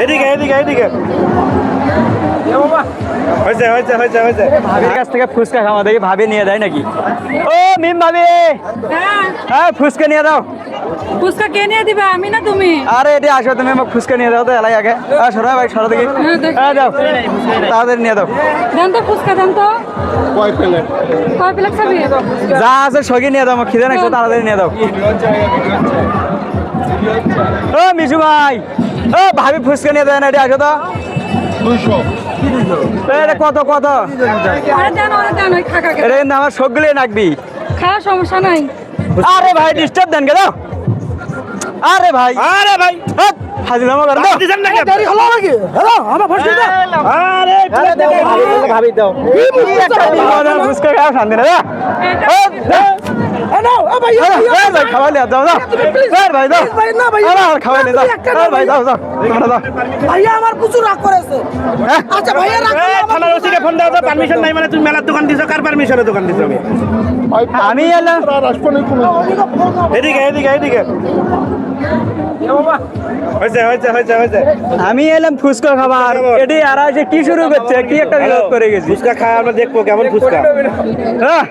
এদিকে এদিকে এদিকে হয়েছে হয়েছে হয়েছে হয়েছে। ভাবির কাছ থেকে ফুচকা খাওয়া দেখি ভাবি নিয়ে দেয় নাকি? ও মিম ভাবি, হ্যাঁ, হ্যাঁ ফুচকা নিয়ে দাও। ফুচকা কে নিয়ে দিবে, আমি না তুমি? আরে এটি আসো, তুমি আমাকে ফুচকা নিয়ে দাও তো এলাই আগে। সরা ভাই সরা দেখি। হ্যাঁ, দেখি। হ্যাঁ দাও, তাড়াতাড়ি নিয়ে দাও। দেন তো ফুচকা, দেন তো। কয় প্লেট খাবি? যা আছে সগি নিয়ে দাও, আমার খিদে নাকছে, তাড়াতাড়ি নিয়ে দাও। ও মিশু ভাই, ও ভাবি ফুচকা নিয়ে দেয় না, এটি আসো তো। 200 এটা কত কত? আরে দেন, ওরে দেন, ওই খাকা এটা কিন্তু আমার সবগুলো নাকবি। খাওয়া সমস্যা নাই। আরে ভাই ডিস্টার্ব দেন কে দাও। আরে ভাই, আরে ভাই হাজিরামা করে দাও। দিছেন নাকি দেরি হলো নাকি? হ্যালো, আমার ফার্স্ট দে। আরে ভাবি দাও। ফুচকা খাওয়া শান্তি না। নাও, ভাই ভাই খাওয়াই দাও দাও। ভাই দাও। ভাই না ভাই, খাওয়াই দাও। ভাই দাও দাও, তোমরা দাও। ভাইয়া আমার প্রচুর রাগ করেছে। আচ্ছা ভাইয়া রাগ করলে আমার- থানার ওসিকে ফোন দাও তো, পারমিশন নাই মানে তুমি মেলার দোকান দিছো, কার পারমিশনে দোকান দিছো? আমি এলাম। এদিকে এদিকে এদিকে হয়েছে হয়েছে হয়েছে হয়েছে। আমি এলাম ফুচকা খাবার, এটি আর কি শুরু করছে, কি একটা বিরোধ করে গেছি। ফুচকা খাওয়া আমরা দেখবো কেমন ফুচকা। হ্যাঁ